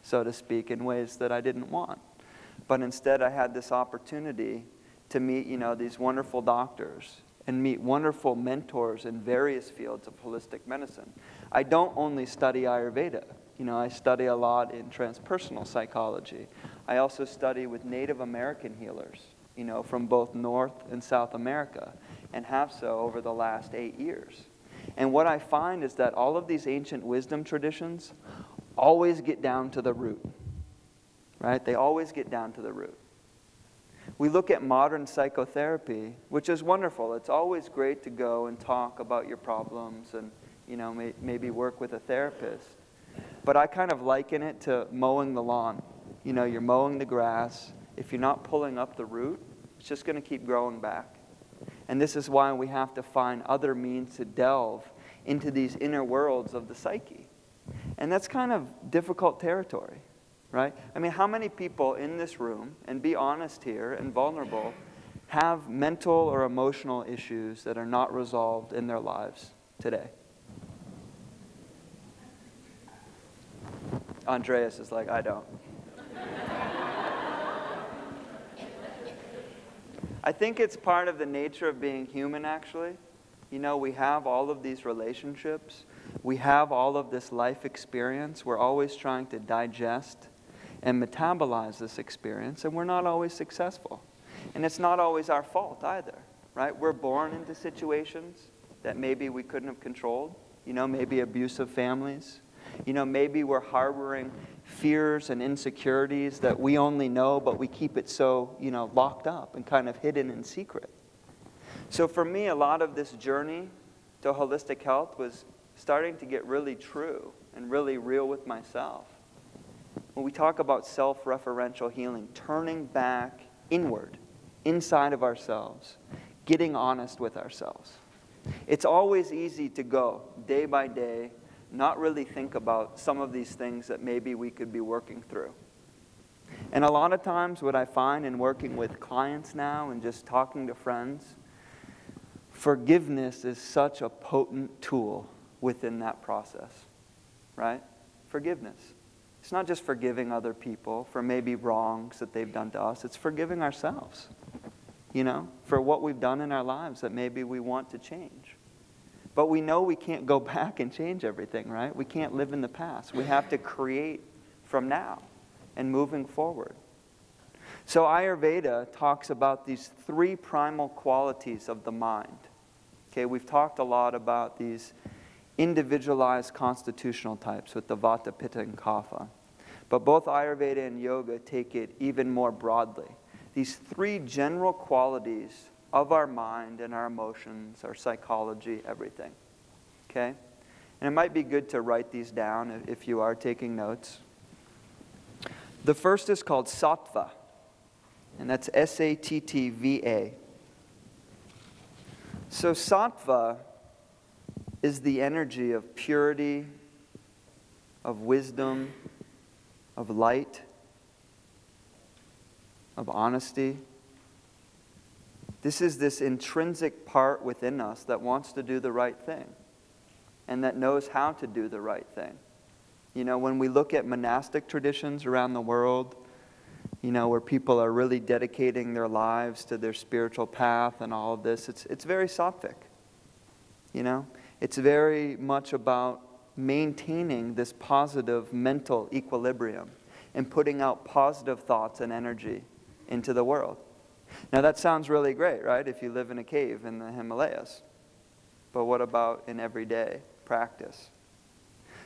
so to speak, in ways that I didn't want. But instead I had this opportunity to meet, these wonderful doctors and meet wonderful mentors in various fields of holistic medicine. I don't only study Ayurveda. I study a lot in transpersonal psychology. I also study with Native American healers, from both North and South America, and have so over the last 8 years. And what I find is that all of these ancient wisdom traditions always get down to the root, right? They always get down to the root. We look at modern psychotherapy, which is wonderful. It's always great to go and talk about your problems and, maybe work with a therapist. But I kind of liken it to mowing the lawn. You're mowing the grass. If you're not pulling up the root, it's just going to keep growing back. And this is why we have to find other means to delve into these inner worlds of the psyche. And that's kind of difficult territory, right? I mean, how many people in this room, and be honest here and vulnerable, have mental or emotional issues that are not resolved in their lives today? Andreas is like, I don't. I think it's part of the nature of being human, actually. We have all of these relationships. We have all of this life experience. We're always trying to digest and metabolize this experience, and we're not always successful. And it's not always our fault either, right? We're born into situations that maybe we couldn't have controlled, maybe abusive families. Maybe we're harboring fears and insecurities that we only know, but we keep it so, locked up and kind of hidden in secret. So for me, a lot of this journey to holistic health was starting to get really true and really real with myself. When we talk about self-referential healing, turning back inward, inside of ourselves, getting honest with ourselves. It's always easy to go day by day, not really think about some of these things that maybe we could be working through. And a lot of times what I find in working with clients now and just talking to friends, forgiveness is such a potent tool within that process, right? Forgiveness. It's not just forgiving other people for maybe wrongs that they've done to us. It's forgiving ourselves, for what we've done in our lives that maybe we want to change. But we know we can't go back and change everything, right? We can't live in the past. We have to create from now and moving forward. So Ayurveda talks about these 3 primal qualities of the mind. Okay, we've talked a lot about these individualized constitutional types with the Vata, Pitta, and Kapha. But both Ayurveda and Yoga take it even more broadly. These 3 general qualities of our mind and our emotions, our psychology, everything. Okay? And it might be good to write these down if you are taking notes. The first is called Sattva, and that's S-A-T-T-V-A. So Sattva is the energy of purity, of wisdom, of light, of honesty. This is this intrinsic part within us that wants to do the right thing and that knows how to do the right thing. When we look at monastic traditions around the world, where people are really dedicating their lives to their spiritual path and all of this, it's very sattvic. It's very much about maintaining this positive mental equilibrium and putting out positive thoughts and energy into the world. Now that sounds really great, right? If you live in a cave in the Himalayas. But what about in everyday practice?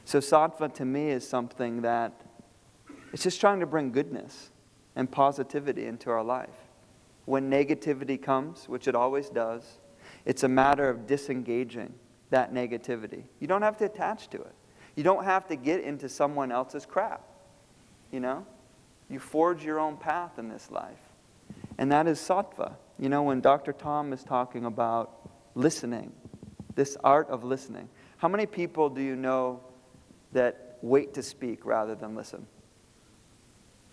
So sattva to me is something that it's just trying to bring goodness and positivity into our life. When negativity comes, which it always does, it's a matter of disengaging that negativity. You don't have to attach to it. You don't have to get into someone else's crap. You forge your own path in this life. And that is sattva. When Dr. Tom is talking about listening, this art of listening, how many people do you know that wait to speak rather than listen?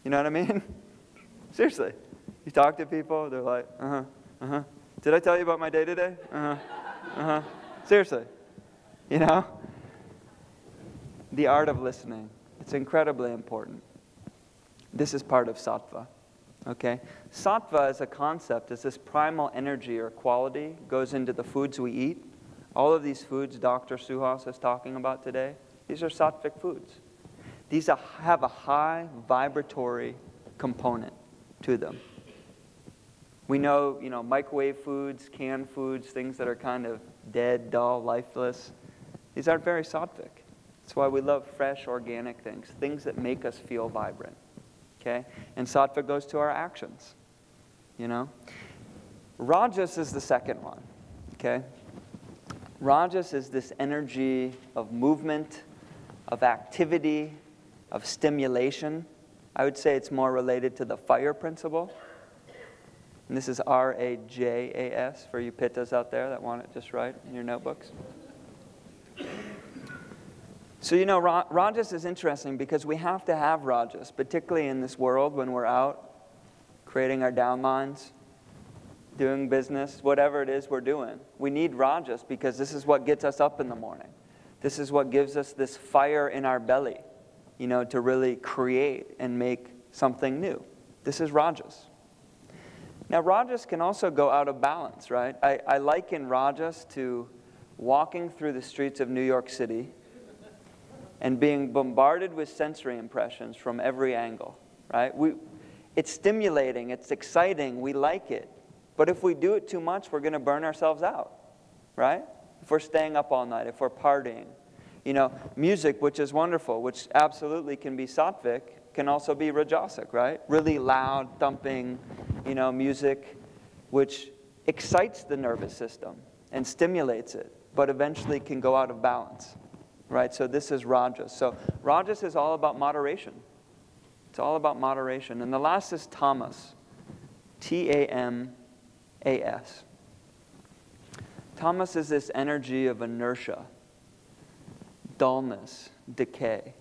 You know what I mean? Seriously. You talk to people, they're like, Did I tell you about my day today? Seriously. The art of listening. It's incredibly important. This is part of sattva. Okay? Sattva as a concept is this primal energy or quality goes into the foods we eat. All of these foods Dr. Suhas is talking about today, these are sattvic foods. These have a high vibratory component to them. We know, microwave foods, canned foods, things that are kind of dead, dull, lifeless. These aren't very sattvic. That's why we love fresh, organic things that make us feel vibrant. Okay? And sattva goes to our actions. Rajas is the second one. Okay? Rajas is this energy of movement, of activity, of stimulation. I would say it's more related to the fire principle. And this is R-A-J-A-S for you pittas out there that want it just right in your notebooks. So, Rajas is interesting because we have to have Rajas, particularly in this world when we're out creating our downlines, doing business, whatever it is we're doing. We need Rajas because this is what gets us up in the morning. This is what gives us this fire in our belly, to really create and make something new. This is Rajas. Now, Rajas can also go out of balance, right? I liken Rajas to walking through the streets of New York City and being bombarded with sensory impressions from every angle, right? It's stimulating, it's exciting, we like it. But if we do it too much, we're going to burn ourselves out, right? If we're staying up all night, if we're partying. Music, which is wonderful, which absolutely can be sattvic, can also be rajasic, right? Really loud, thumping, music, which excites the nervous system and stimulates it, but eventually can go out of balance, right? So this is rajas. So rajas is all about moderation. It's all about moderation. And the last is tamas, T-A-M-A-S. Tamas is this energy of inertia, dullness, decay.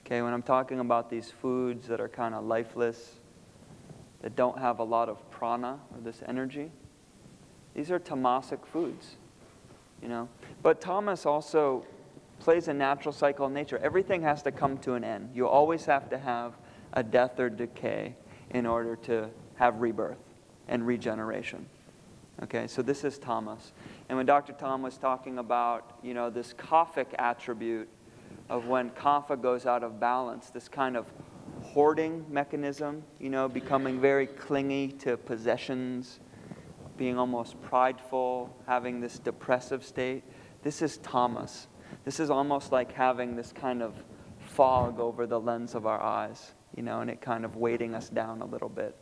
Okay, when I'm talking about these foods that are kind of lifeless, that don't have a lot of prana, or this energy, these are tamasic foods, But tamas also plays a natural cycle in nature. Everything has to come to an end. You always have to have a death or decay in order to have rebirth and regeneration. Okay, so this is tamas. And when Dr. Tom was talking about, this kaphic attribute of when kapha goes out of balance, this kind of hoarding mechanism, becoming very clingy to possessions, being almost prideful, having this depressive state, this is tamas. This is almost like having this kind of fog over the lens of our eyes, and it kind of weighting us down a little bit.